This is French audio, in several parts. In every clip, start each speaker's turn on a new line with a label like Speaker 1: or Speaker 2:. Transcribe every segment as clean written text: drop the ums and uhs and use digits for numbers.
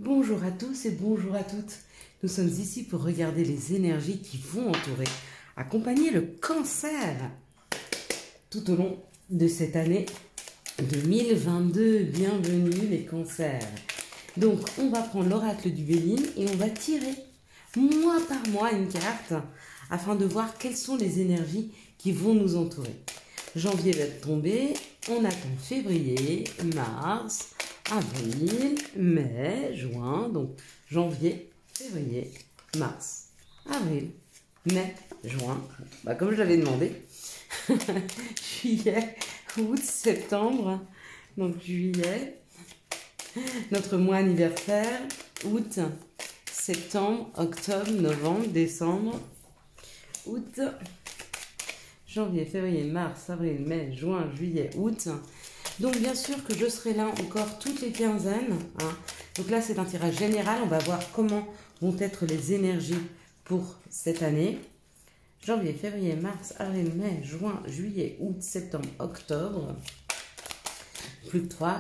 Speaker 1: Bonjour à tous et bonjour à toutes. Nous sommes ici pour regarder les énergies qui vont entourer, accompagner le cancer tout au long de cette année 2022. Bienvenue les cancers. Donc on va prendre l'oracle du Béline et on va tirer mois par mois une carte afin de voir quelles sont les énergies qui vont nous entourer. Janvier va tomber, on attend février, mars, avril, mai, juin, donc janvier, février, mars, avril, mai, juin, comme je l'avais demandé, juillet, août, septembre, donc juillet, notre mois anniversaire, août, septembre, octobre, novembre, décembre, août, janvier, février, mars, avril, mai, juin, juillet, août. Donc bien sûr que je serai là encore toutes les quinzaines. Donc là c'est un tirage général, on va voir comment vont être les énergies pour cette année. Janvier, février, mars, avril, mai, juin, juillet, août, septembre, octobre. Plus que 3.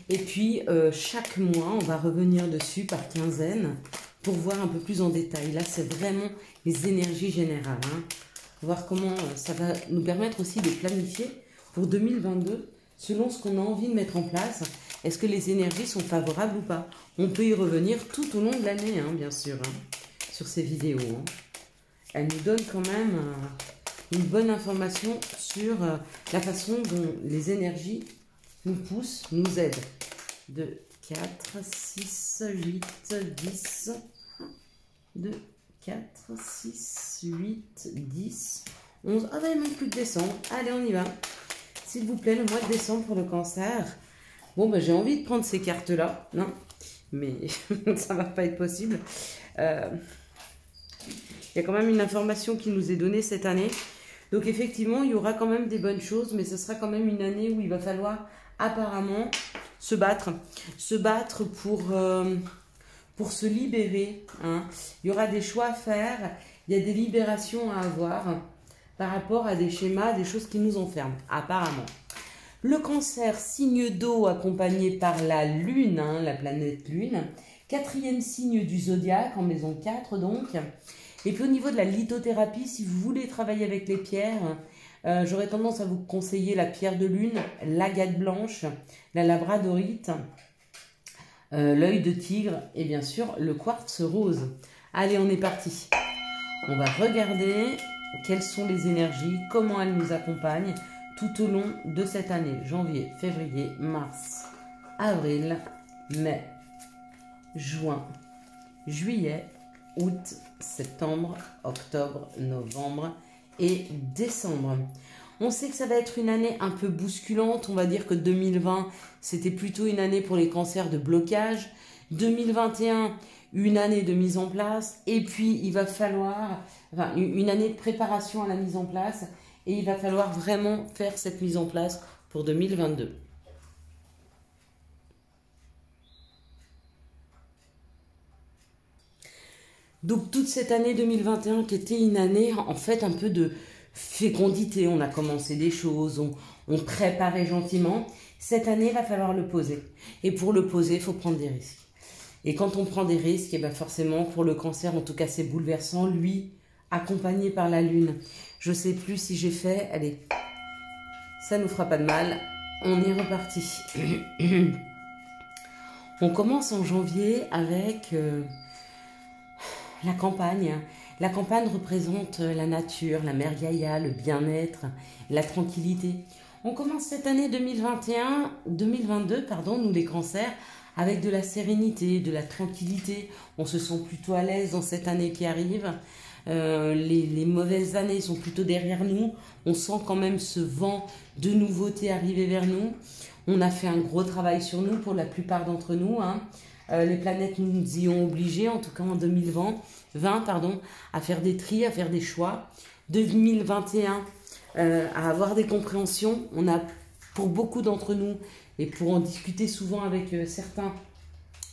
Speaker 1: Et puis chaque mois on va revenir dessus par quinzaine pour voir un peu plus en détail. Là c'est vraiment les énergies générales. Voir comment ça va nous permettre aussi de planifier pour 2022 selon ce qu'on a envie de mettre en place. Est-ce que les énergies sont favorables ou pas? On peut y revenir tout au long de l'année, bien sûr, sur ces vidéos. Elles nous donnent quand même une bonne information sur la façon dont les énergies nous poussent, nous aident. 2, 4, 6, 8, 10, 2, 4, 6, 8, 10, 11. Ah ben il manque plus que décembre. Allez, on y va. S'il vous plaît, le mois de décembre pour le cancer. Bon, j'ai envie de prendre ces cartes-là. Non, mais ça ne va pas être possible. Il y a quand même une information qui nous est donnée cette année. Donc effectivement, il y aura quand même des bonnes choses, mais ce sera quand même une année où il va falloir apparemment se battre. Se battre pour se libérer. Il y aura des choix à faire, il y a des libérations à avoir par rapport à des schémas, des choses qui nous enferment, apparemment. Le cancer, signe d'eau accompagné par la lune, la planète lune, 4e signe du zodiaque, en maison 4 donc. Et puis au niveau de la lithothérapie, si vous voulez travailler avec les pierres, j'aurais tendance à vous conseiller la pierre de lune, l'agate blanche, la labradorite, l'œil de tigre et bien sûr le quartz rose. Allez, on est parti. On va regarder quelles sont les énergies, comment elles nous accompagnent tout au long de cette année. Janvier, février, mars, avril, mai, juin, juillet, août, septembre, octobre, novembre et décembre. On sait que ça va être une année un peu bousculante. On va dire que 2020, c'était plutôt une année pour les cancers de blocage. 2021, une année de mise en place. Et puis, il va falloir, une année de préparation à la mise en place. Et il va falloir vraiment faire cette mise en place pour 2022. Donc, toute cette année 2021 qui était une année, en fait, un peu de fécondité, on a commencé des choses, on préparait gentiment. Cette année, il va falloir le poser. Et pour le poser, il faut prendre des risques. Et quand on prend des risques, et forcément, pour le cancer, en tout cas, c'est bouleversant. Lui, accompagné par la lune. Je ne sais plus si j'ai fait. Allez, ça ne nous fera pas de mal. On est reparti. On commence en janvier avec la campagne. La campagne représente la nature, la mère Gaïa, le bien-être, la tranquillité. On commence cette année 2022, nous les cancers, avec de la sérénité, de la tranquillité. On se sent plutôt à l'aise dans cette année qui arrive. Les mauvaises années sont plutôt derrière nous. On sent quand même ce vent de nouveauté arriver vers nous. On a fait un gros travail sur nous pour la plupart d'entre nous. Les planètes nous y ont obligés, en tout cas en 2020, à faire des tris, à faire des choix. 2021, à avoir des compréhensions. On a, pour beaucoup d'entre nous, et pour en discuter souvent avec certains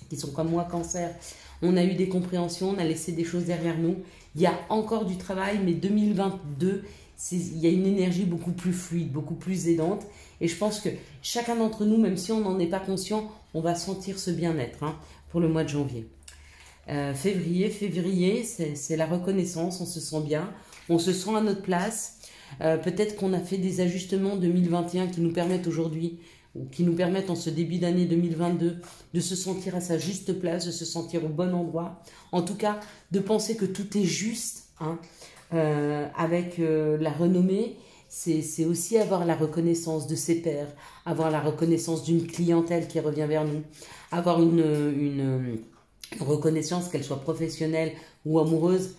Speaker 1: qui sont comme moi cancer, on a eu des compréhensions, on a laissé des choses derrière nous. Il y a encore du travail, mais 2022, il y a une énergie beaucoup plus fluide, beaucoup plus aidante. Et je pense que chacun d'entre nous, même si on n'en est pas conscient, on va sentir ce bien-être hein, pour le mois de janvier. Février, c'est la reconnaissance, on se sent bien, on se sent à notre place. Peut-être qu'on a fait des ajustements 2021 qui nous permettent aujourd'hui, ou qui nous permettent en ce début d'année 2022, de se sentir à sa juste place, de se sentir au bon endroit. En tout cas, de penser que tout est juste, hein, avec la renommée. C'est aussi avoir la reconnaissance de ses pairs, avoir la reconnaissance d'une clientèle qui revient vers nous, avoir une reconnaissance, qu'elle soit professionnelle ou amoureuse.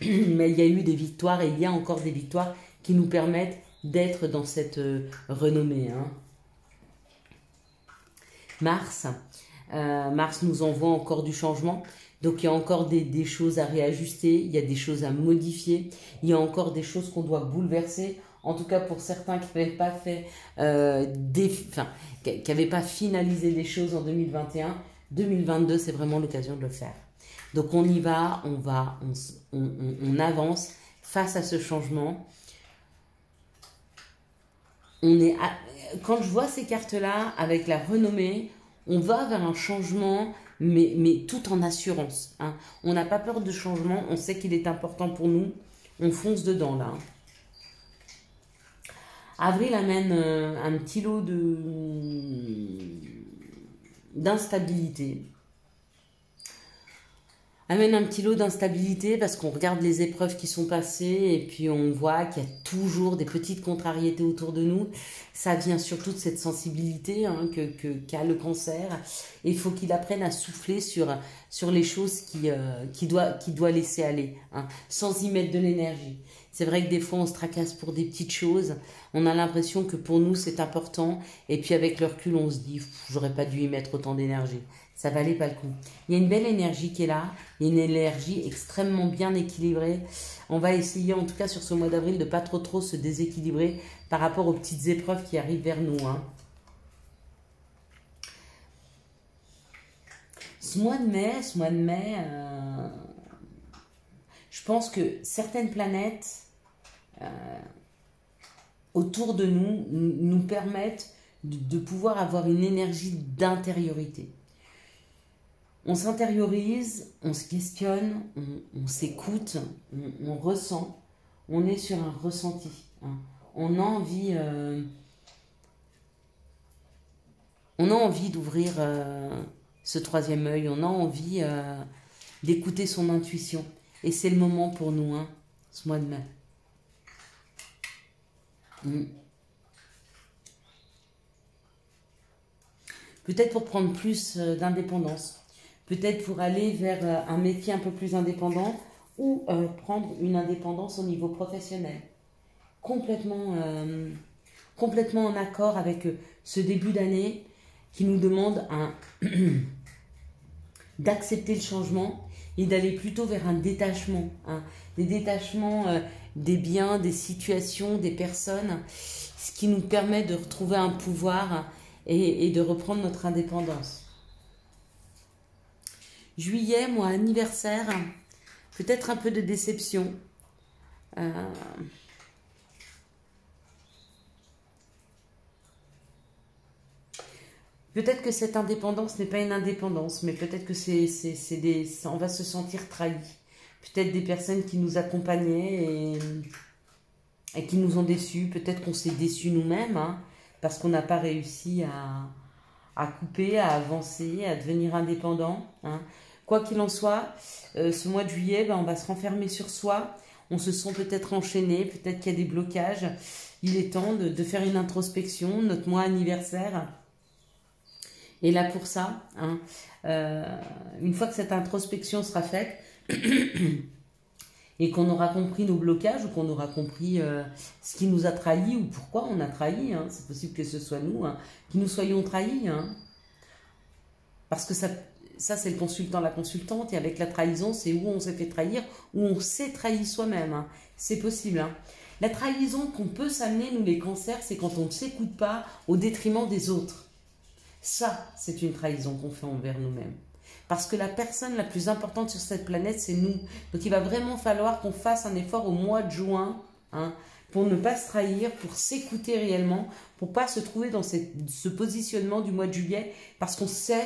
Speaker 1: Mais il y a eu des victoires et il y a encore des victoires qui nous permettent d'être dans cette renommée. Hein. Mars nous envoie encore du changement. Donc, il y a encore des choses à réajuster, il y a des choses à modifier, il y a encore des choses qu'on doit bouleverser. En tout cas, pour certains qui n'avaient pas fait, qui n'avaient pas finalisé les choses en 2021, 2022, c'est vraiment l'occasion de le faire. Donc, on y va, on avance face à ce changement. Quand je vois ces cartes-là, avec la renommée, on va vers un changement, mais tout en assurance. Hein. On n'a pas peur de changement, on sait qu'il est important pour nous, on fonce dedans là. Avril amène un petit lot d'instabilité. Amène un petit lot d'instabilité parce qu'on regarde les épreuves qui sont passées et puis on voit qu'il y a toujours des petites contrariétés autour de nous. Ça vient surtout de cette sensibilité hein, qu'a le cancer. Et il faut qu'il apprenne à souffler sur les choses qu'il doit laisser aller, hein, sans y mettre de l'énergie. C'est vrai que des fois, on se tracasse pour des petites choses. On a l'impression que pour nous, c'est important. Et puis avec le recul, on se dit, j'aurais pas dû y mettre autant d'énergie. Ça valait pas le coup. Il y a une belle énergie qui est là. Il y a une énergie extrêmement bien équilibrée. On va essayer, en tout cas sur ce mois d'avril, de pas trop se déséquilibrer par rapport aux petites épreuves qui arrivent vers nous. Hein. Ce mois de mai, je pense que certaines planètes autour de nous permettent de pouvoir avoir une énergie d'intériorité. On s'intériorise, on se questionne, on s'écoute, on ressent, on est sur un ressenti. Hein. On a envie d'ouvrir ce troisième œil, on a envie d'écouter son intuition. Et c'est le moment pour nous, hein, ce mois de mai. Peut-être pour prendre plus d'indépendance. Peut-être pour aller vers un métier un peu plus indépendant ou prendre une indépendance au niveau professionnel. Complètement en accord avec ce début d'année qui nous demande d'accepter le changement et d'aller plutôt vers un détachement. Hein, des détachements des biens, des situations, des personnes, ce qui nous permet de retrouver un pouvoir et de reprendre notre indépendance. Juillet, mois anniversaire, peut-être un peu de déception. Peut-être que cette indépendance n'est pas une indépendance, mais peut-être que on va se sentir trahi. Peut-être des personnes qui nous accompagnaient et qui nous ont déçus. Peut-être qu'on s'est déçus nous-mêmes, hein, parce qu'on n'a pas réussi à couper, à avancer, à devenir indépendant. Hein. Quoi qu'il en soit, ce mois de juillet, on va se renfermer sur soi. On se sent peut-être enchaîné, peut-être qu'il y a des blocages. Il est temps de faire une introspection, notre mois anniversaire. Et là pour ça, hein, une fois que cette introspection sera faite et qu'on aura compris nos blocages ou qu'on aura compris ce qui nous a trahis ou pourquoi on a trahi, hein, c'est possible que ce soit nous, hein, qui nous soyons trahis. Hein, parce que ça c'est le consultant, la consultante, et avec la trahison, c'est où on s'est fait trahir, où on s'est trahi soi-même. Hein, c'est possible. Hein. La trahison qu'on peut s'amener, nous les cancers, c'est quand on ne s'écoute pas au détriment des autres. Ça, c'est une trahison qu'on fait envers nous-mêmes. Parce que la personne la plus importante sur cette planète, c'est nous. Donc il va vraiment falloir qu'on fasse un effort au mois de juin, hein, pour ne pas se trahir, pour s'écouter réellement, pour pas se trouver dans ce positionnement du mois de juillet, parce qu'on sait,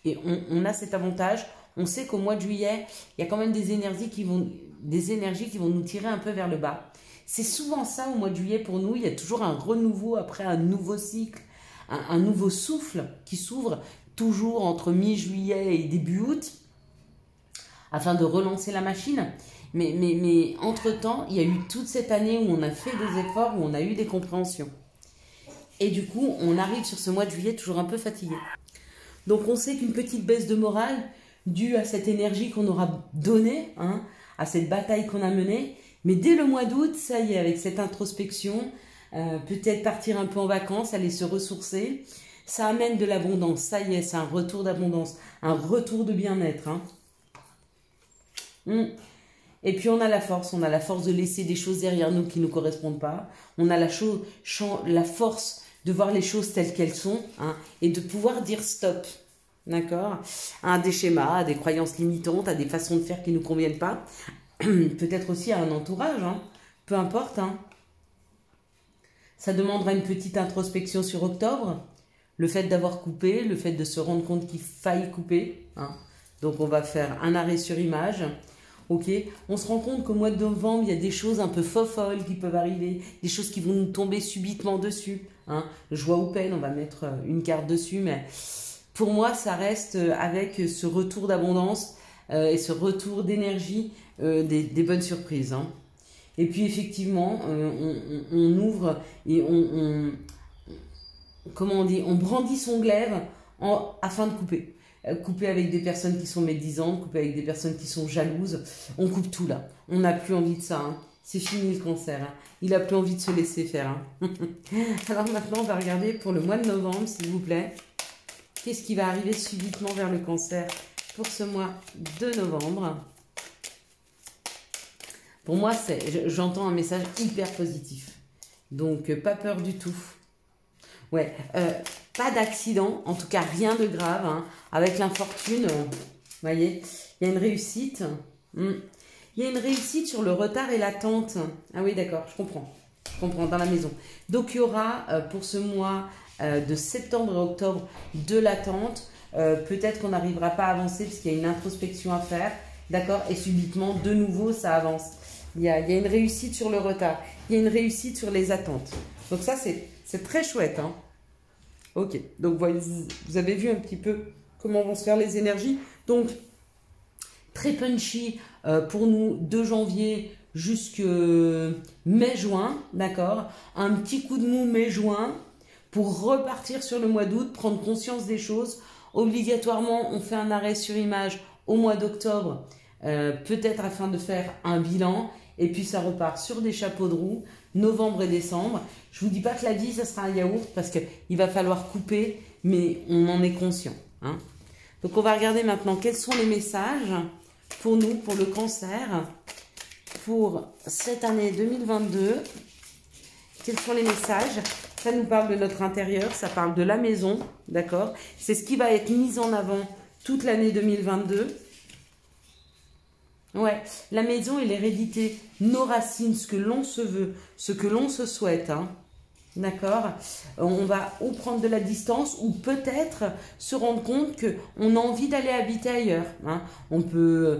Speaker 1: et on a cet avantage, on sait qu'au mois de juillet, il y a quand même des énergies qui vont nous tirer un peu vers le bas. C'est souvent ça au mois de juillet pour nous, il y a toujours un renouveau après un nouveau cycle, un nouveau souffle qui s'ouvre toujours entre mi-juillet et début août, afin de relancer la machine. Mais entre-temps, il y a eu toute cette année où on a fait des efforts, où on a eu des compréhensions. Et du coup, on arrive sur ce mois de juillet toujours un peu fatigué. Donc on sait qu'une petite baisse de morale, due à cette énergie qu'on aura donnée, hein, à cette bataille qu'on a menée, mais dès le mois d'août, ça y est, avec cette introspection, peut-être partir un peu en vacances, aller se ressourcer, ça amène de l'abondance, ça y est, c'est un retour d'abondance, un retour de bien-être. Hein. Et puis on a la force de laisser des choses derrière nous qui ne nous correspondent pas, on a la force de voir les choses telles qu'elles sont, hein, et de pouvoir dire stop, d'accord, à des schémas, à des croyances limitantes, à des façons de faire qui ne nous conviennent pas, peut-être aussi à un entourage, hein, peu importe. Hein. Ça demandera une petite introspection sur octobre, le fait d'avoir coupé, le fait de se rendre compte qu'il faille couper. Hein. Donc on va faire un arrêt sur image. Ok, on se rend compte qu'au mois de novembre, il y a des choses un peu folles qui peuvent arriver, des choses qui vont nous tomber subitement dessus. Hein. Joie ou peine, on va mettre une carte dessus, mais pour moi, ça reste avec ce retour d'abondance et ce retour d'énergie des bonnes surprises. Hein. Et puis effectivement, on ouvre et comment on dit, on brandit son glaive afin de couper. Couper avec des personnes qui sont médisantes, couper avec des personnes qui sont jalouses. On coupe tout là. On n'a plus envie de ça. Hein. C'est fini le cancer. Hein. Il n'a plus envie de se laisser faire. Hein. Alors maintenant, on va regarder pour le mois de novembre, s'il vous plaît. Qu'est-ce qui va arriver subitement vers le cancer pour ce mois de novembre? Pour moi, j'entends un message hyper positif. Donc, pas peur du tout. Ouais, pas d'accident, en tout cas rien de grave. Hein. Avec l'infortune, vous voyez, il y a une réussite. Il y a une réussite sur le retard et l'attente. Ah oui, d'accord, je comprends. Je comprends, dans la maison. Donc, il y aura pour ce mois de septembre et octobre de l'attente. Peut-être qu'on n'arrivera pas à avancer parce qu'il y a une introspection à faire. D'accord? Et subitement, de nouveau, ça avance. Il y a une réussite sur le retard. Il y a une réussite sur les attentes. Donc ça, c'est très chouette. Hein. Ok, donc vous avez vu un petit peu comment vont se faire les énergies. Donc, très punchy pour nous, de janvier jusqu'à mai-juin, d'accord. Un petit coup de mou mai-juin pour repartir sur le mois d'août, prendre conscience des choses. Obligatoirement, on fait un arrêt sur image au mois d'octobre, peut-être afin de faire un bilan. Et puis, ça repart sur des chapeaux de roue, novembre et décembre. Je ne vous dis pas que la vie, ça sera un yaourt parce qu'il va falloir couper, mais on en est conscient. Hein. Donc, on va regarder maintenant quels sont les messages pour nous, pour le cancer, pour cette année 2022. Quels sont les messages? Ça nous parle de notre intérieur, ça parle de la maison, d'accord? C'est ce qui va être mis en avant toute l'année 2022. Ouais, la maison et l'hérédité, nos racines, ce que l'on se veut, ce que l'on se souhaite, hein. D'accord? On va ou prendre de la distance ou peut-être se rendre compte qu'on a envie d'aller habiter ailleurs. Hein. On peut,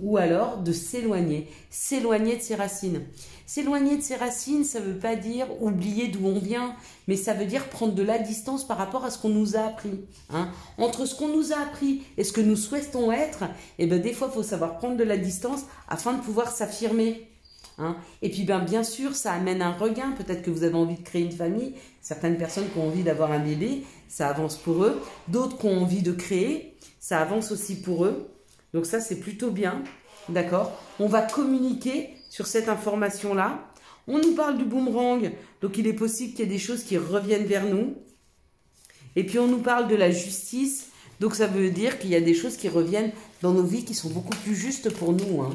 Speaker 1: ou alors de s'éloigner de ses racines. S'éloigner de ses racines, ça ne veut pas dire oublier d'où on vient, mais ça veut dire prendre de la distance par rapport à ce qu'on nous a appris. Hein. Entre ce qu'on nous a appris et ce que nous souhaitons être, eh ben, des fois, il faut savoir prendre de la distance afin de pouvoir s'affirmer. Hein. Et puis bien sûr, ça amène un regain. Peut-être que vous avez envie de créer une famille. Certaines personnes qui ont envie d'avoir un bébé, ça avance pour eux. D'autres qui ont envie de créer, ça avance aussi pour eux. Donc ça, c'est plutôt bien. D'accord? On va communiquer sur cette information-là. On nous parle du boomerang. Donc il est possible qu'il y ait des choses qui reviennent vers nous. Et puis on nous parle de la justice. Donc ça veut dire qu'il y a des choses qui reviennent dans nos vies qui sont beaucoup plus justes pour nous. Hein.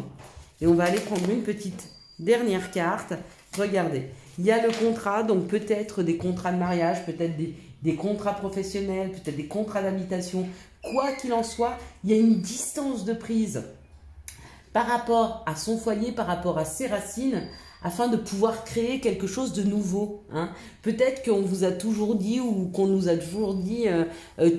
Speaker 1: Et on va aller prendre une petite dernière carte. Regardez, il y a le contrat, donc peut-être des contrats de mariage, peut-être des contrats professionnels, peut-être des contrats d'habitation. Quoi qu'il en soit, il y a une distance de prise par rapport à son foyer, par rapport à ses racines, afin de pouvoir créer quelque chose de nouveau. Hein. Peut-être qu'on vous a toujours dit ou qu'on nous a toujours dit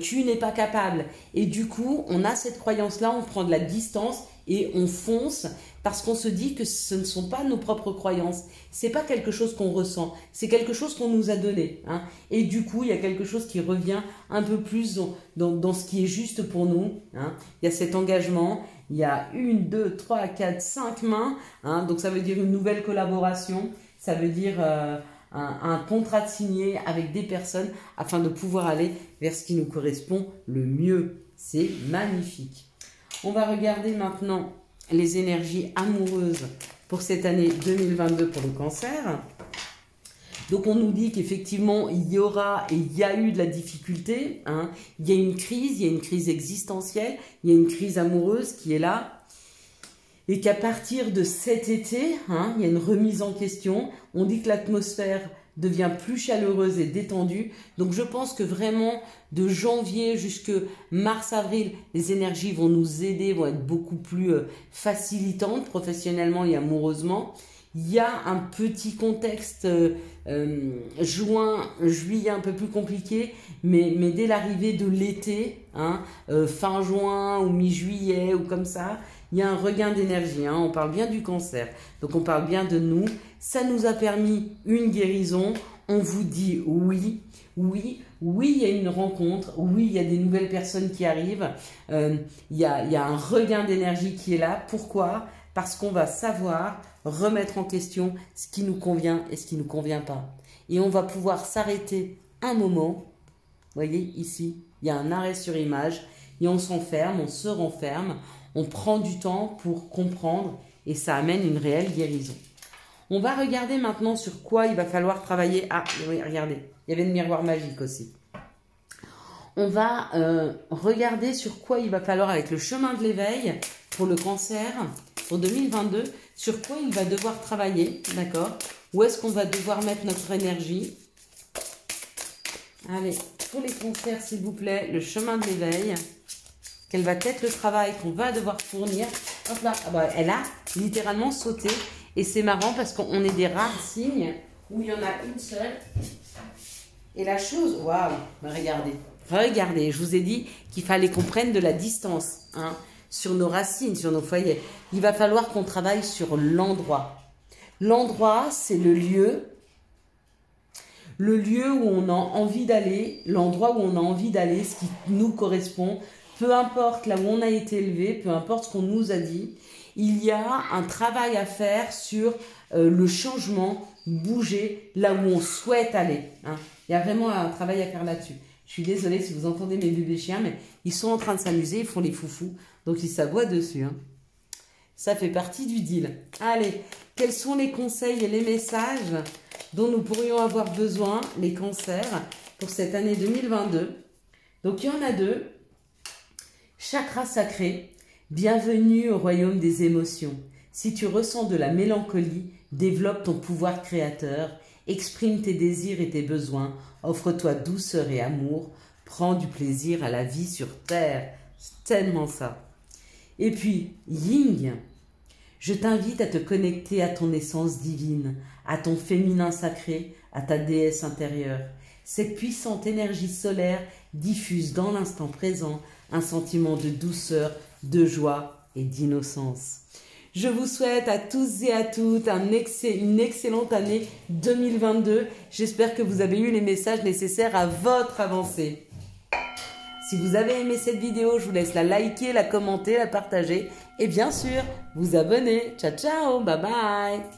Speaker 1: tu n'es pas capable. Et du coup, on a cette croyance-là, on prend de la distance et on fonce parce qu'on se dit que ce ne sont pas nos propres croyances. C'est pas quelque chose qu'on ressent, c'est quelque chose qu'on nous a donné. Hein. Et du coup, il y a quelque chose qui revient un peu plus dans ce qui est juste pour nous. Hein. Il y a cet engagement, il y a 1, 2, 3, 4, 5 mains. Hein. Donc ça veut dire une nouvelle collaboration, ça veut dire un contrat signé avec des personnes afin de pouvoir aller vers ce qui nous correspond le mieux. C'est magnifique. On va regarder maintenant les énergies amoureuses pour cette année 2022 pour le Cancer. Donc on nous dit qu'effectivement il y aura et il y a eu de la difficulté. Hein. Il y a une crise existentielle, il y a une crise amoureuse qui est là. Et qu'à partir de cet été, hein, il y a une remise en question. On dit que l'atmosphère devient plus chaleureuse et détendue. Donc je pense que vraiment de janvier jusque mars-avril, les énergies vont nous aider, vont être beaucoup plus facilitantes professionnellement et amoureusement. Il y a un petit contexte juin, juillet un peu plus compliqué, mais dès l'arrivée de l'été, hein, fin juin ou mi-juillet ou comme ça, il y a un regain d'énergie. Hein, on parle bien du Cancer, donc on parle bien de nous. Ça nous a permis une guérison. On vous dit oui, oui, oui, il y a une rencontre. Oui, il y a des nouvelles personnes qui arrivent. Il y a un regain d'énergie qui est là. Pourquoi ? Parce qu'on va savoir remettre en question ce qui nous convient et ce qui ne nous convient pas. Et on va pouvoir s'arrêter un moment. Vous voyez, ici, il y a un arrêt sur image. Et on s'enferme, on se renferme. On prend du temps pour comprendre et ça amène une réelle guérison. On va regarder maintenant sur quoi il va falloir travailler. Ah, oui, regardez, il y avait le miroir magique aussi. On va regarder sur quoi il va falloir avec le chemin de l'éveil pour le Cancer, pour 2022, sur quoi il va devoir travailler, d'accord? Où est-ce qu'on va devoir mettre notre énergie? Allez, pour les Cancers, s'il vous plaît, le chemin de l'éveil. Quel va être le travail qu'on va devoir fournir. Hop là, ah bah, elle a littéralement sauté. Et c'est marrant parce qu'on est des rares signes où il y en a une seule. Et la chose, waouh, regardez. Regardez, je vous ai dit qu'il fallait qu'on prenne de la distance hein, sur nos racines, sur nos foyers. Il va falloir qu'on travaille sur l'endroit. L'endroit, c'est le lieu où on a envie d'aller, l'endroit où on a envie d'aller, ce qui nous correspond. Peu importe là où on a été élevé, peu importe ce qu'on nous a dit, il y a un travail à faire sur le changement, bouger là où on souhaite aller. Hein. Il y a vraiment un travail à faire là-dessus. Je suis désolée si vous entendez mes bébés chiens, mais ils sont en train de s'amuser, ils font les foufous, donc ils s'aboient dessus. Hein. Ça fait partie du deal. Allez, quels sont les conseils et les messages dont nous pourrions avoir besoin, les Cancers, pour cette année 2022? Donc il y en a 2. Chakra sacré, bienvenue au royaume des émotions. Si tu ressens de la mélancolie, développe ton pouvoir créateur, exprime tes désirs et tes besoins, offre-toi douceur et amour, prends du plaisir à la vie sur terre. C'est tellement ça. Et puis, Ying, je t'invite à te connecter à ton essence divine, à ton féminin sacré, à ta déesse intérieure. Cette puissante énergie solaire diffuse dans l'instant présent un sentiment de douceur, de joie et d'innocence. Je vous souhaite à tous et à toutes une excellente année 2022. J'espère que vous avez eu les messages nécessaires à votre avancée. Si vous avez aimé cette vidéo, je vous laisse la liker, la commenter, la partager et bien sûr, vous abonner. Ciao, ciao, bye bye.